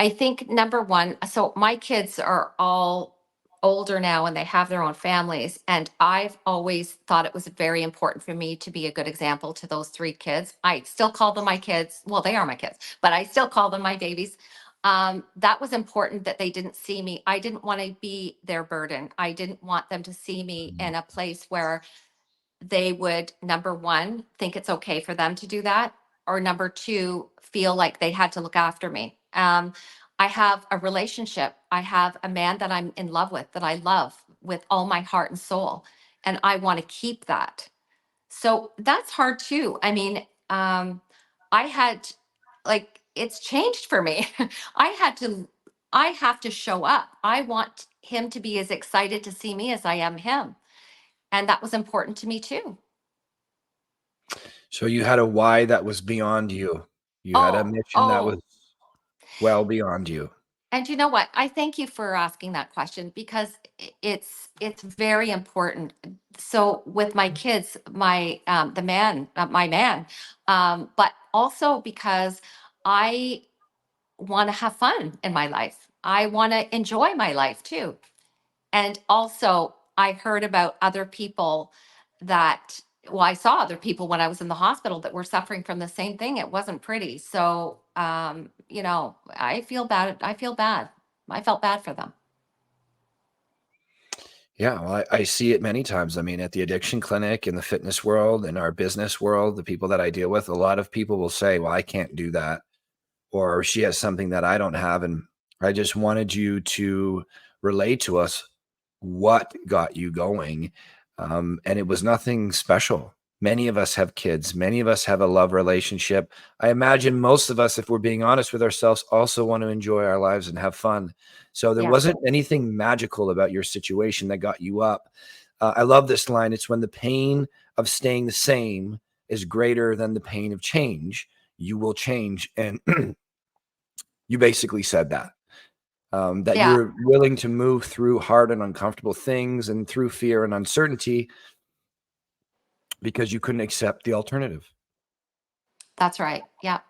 I think number one, so my kids are all older now and they have their own families. And I've always thought it was very important for me to be a good example to those three kids. I still call them my kids. Well, they are my kids, but I still call them my babies. That was important that they didn't see me. I didn't want to be their burden. I didn't want them to see me in a place where they would, number one, think it's okay for them to do that, or number two, feel like they had to look after me. I have a relationship. I have a man that I'm in love with, that I love with all my heart and soul, and I want to keep that. So that's hard too. I mean, I had, like, it's changed for me. I had to, I have to show up. I want him to be as excited to see me as I am him. And that was important to me too. So you had a why that was beyond you. You had a Oh, mission that was oh. well beyond you. And you know what? I thank you for asking that question because it's very important. So with my kids, my man, but also because I want to have fun in my life. I want to enjoy my life too. And also, I heard about other people that, well, I saw other people when I was in the hospital that were suffering from the same thing. It wasn't pretty. So, I feel bad. I feel bad. I felt bad for them. Yeah, well, I see it many times. I mean, at the addiction clinic, in the fitness world, in our business world, the people that I deal with, a lot of people will say, well, I can't do that, or she has something that I don't have. And I just wanted you to relate to us what got you going. And it was nothing special. Many of us have kids. Many of us have a love relationship. I imagine most of us, if we're being honest with ourselves, also want to enjoy our lives and have fun. So there Yeah. wasn't anything magical about your situation that got you up. I love this line. It's when the pain of staying the same is greater than the pain of change, you will change. And you basically said that. That Yeah, you're willing to move through hard and uncomfortable things and through fear and uncertainty because you couldn't accept the alternative. that's right. Yeah,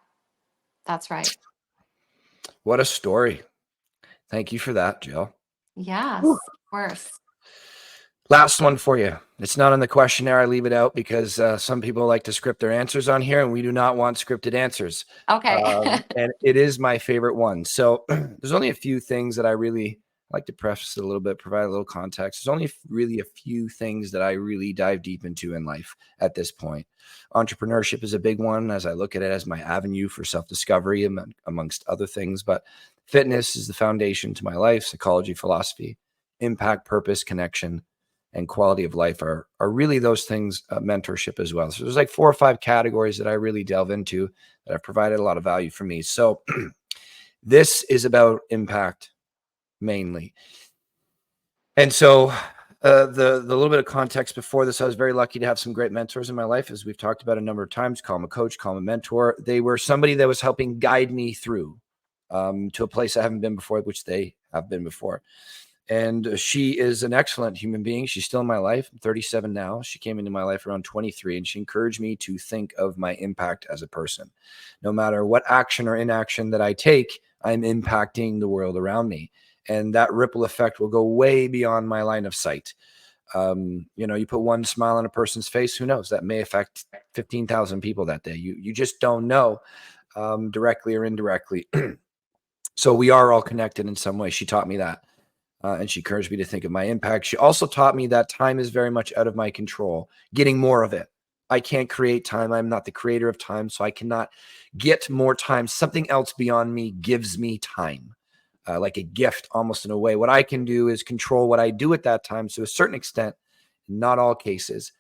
that's right. What a story. Thank you for that, Jill. Whew. Yes, of course. Last one for you. It's not on the questionnaire. I leave it out because some people like to script their answers on here, and we do not want scripted answers. Okay. And it is my favorite one. So there's only a few things that I really like to preface it a little bit, provide a little context. There's only really a few things that I really dive deep into in life at this point. Entrepreneurship is a big one, as I look at it as my avenue for self-discovery, amongst other things. But fitness is the foundation to my life. Psychology, philosophy, impact, purpose, connection, and quality of life are really those things. Mentorship as well. So there's like 4 or 5 categories that I really delve into that have provided a lot of value for me. So this is about impact mainly. And so the little bit of context before this, I was very lucky to have some great mentors in my life, as we've talked about a number of times. Call them a coach, call them a mentor. They were somebody that was helping guide me through to a place I haven't been before, which they have been before. And she is an excellent human being. She's still in my life. I'm 37 now. She came into my life around 23, and she encouraged me to think of my impact as a person. No matter what action or inaction that I take, I'm impacting the world around me. And that ripple effect will go way beyond my line of sight. You put one smile on a person's face, who knows? That may affect 15,000 people that day. You just don't know, directly or indirectly. So we are all connected in some way. She taught me that. And she encouraged me to think of my impact. She also taught me that time is very much out of my control, getting more of it. I can't create time. I'm not the creator of time, so I cannot get more time. Something else beyond me gives me time, like a gift almost in a way. What I can do is control what I do at that time to a certain extent, not all cases,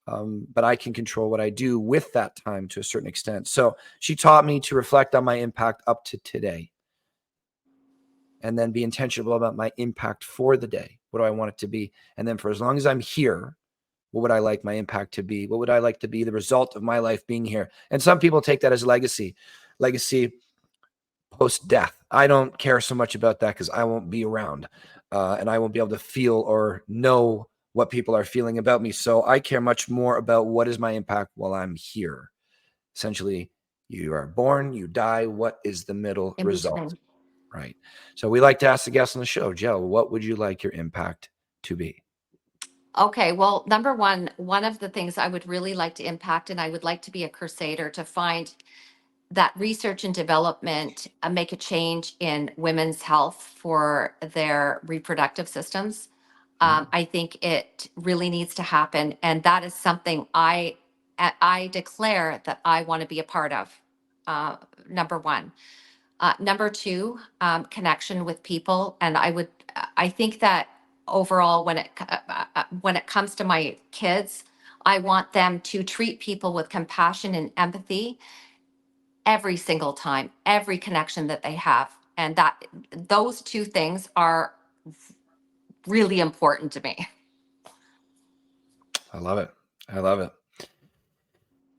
but I can control what I do with that time to a certain extent. So she taught me to reflect on my impact up to today, and then be intentional about my impact for the day. What do I want it to be? And then for as long as I'm here, what would I like my impact to be? What would I like to be the result of my life being here? And some people take that as legacy. Legacy post-death. I don't care so much about that because I won't be around, and I won't be able to feel or know what people are feeling about me. So I care much more about what is my impact while I'm here. Essentially, you are born, you die. What is the middle In result? between. Right. So we like to ask the guests on the show, Jill, what would you like your impact to be? Okay, well, number one of the things I would really like to impact, and I would like to be a crusader to find that research and development make a change in women's health for their reproductive systems. I think it really needs to happen, and that is something I declare that I want to be a part of. Number one. Number two, connection with people, and I think that overall, when it comes to my kids, I want them to treat people with compassion and empathy every single time, every connection that they have, and that those two things are really important to me. I love it. I love it.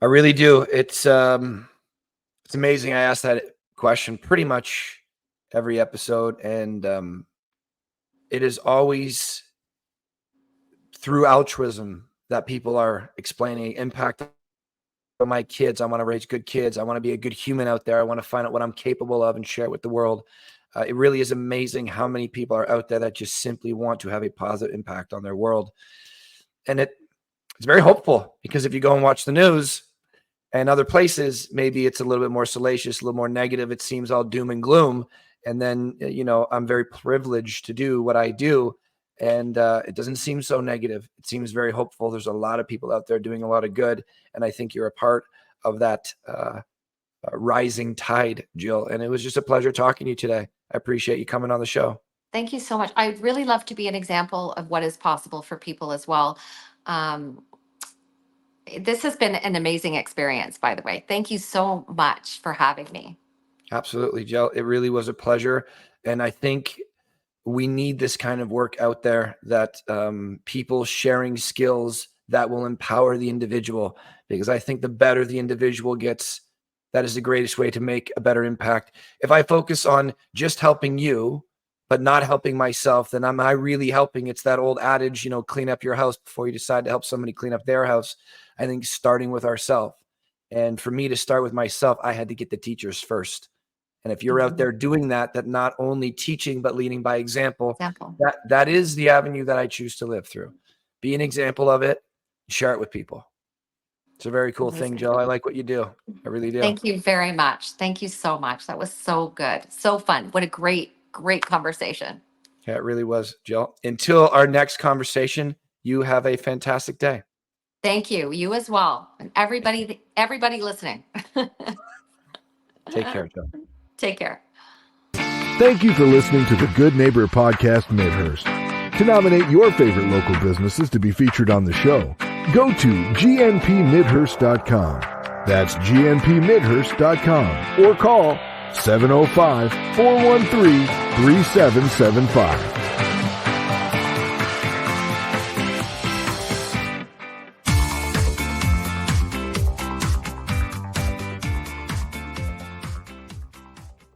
I really do. It's amazing. I ask that question pretty much every episode, and it is always through altruism that people are explaining impact on my kids. I want to raise good kids. I want to be a good human out there. I want to find out what I'm capable of and share it with the world. It really is amazing how many people are out there that just simply want to have a positive impact on their world. And it's very hopeful, because if you go and watch the news and other places, maybe it's a little bit more salacious, a little more negative. It seems all doom and gloom. And then, I'm very privileged to do what I do. And it doesn't seem so negative. It seems very hopeful. There's a lot of people out there doing a lot of good. And I think you're a part of that rising tide, Jill. And it was just a pleasure talking to you today. I appreciate you coming on the show. Thank you so much. I'd really love to be an example of what is possible for people as well. This has been an amazing experience, by the way. Thank you so much for having me. Absolutely, Jill. It really was a pleasure. And I think we need this kind of work out there, that people sharing skills that will empower the individual, because I think the better the individual gets, that is the greatest way to make a better impact. If I focus on just helping you, but not helping myself, then am I really helping? It's that old adage, clean up your house before you decide to help somebody clean up their house. I think starting with ourselves. And for me to start with myself, I had to get the teachers first. And if you're out there doing that not only teaching, but leading by example, that is the avenue that I choose to live through. Be an example of it, share it with people. It's a very cool thing, Jill. I like what you do. I really do. Thank you very much. Thank you so much. That was so good. So fun. What a great conversation. Yeah, it really was, Jill. Until our next conversation, you have a fantastic day. Thank you. You as well. And everybody listening. Take care, Jill. Take care. Thank you for listening to the Good Neighbor Podcast Midhurst. To nominate your favorite local businesses to be featured on the show, go to gnpmidhurst.com. That's gnpmidhurst.com, or call 705-413-3775.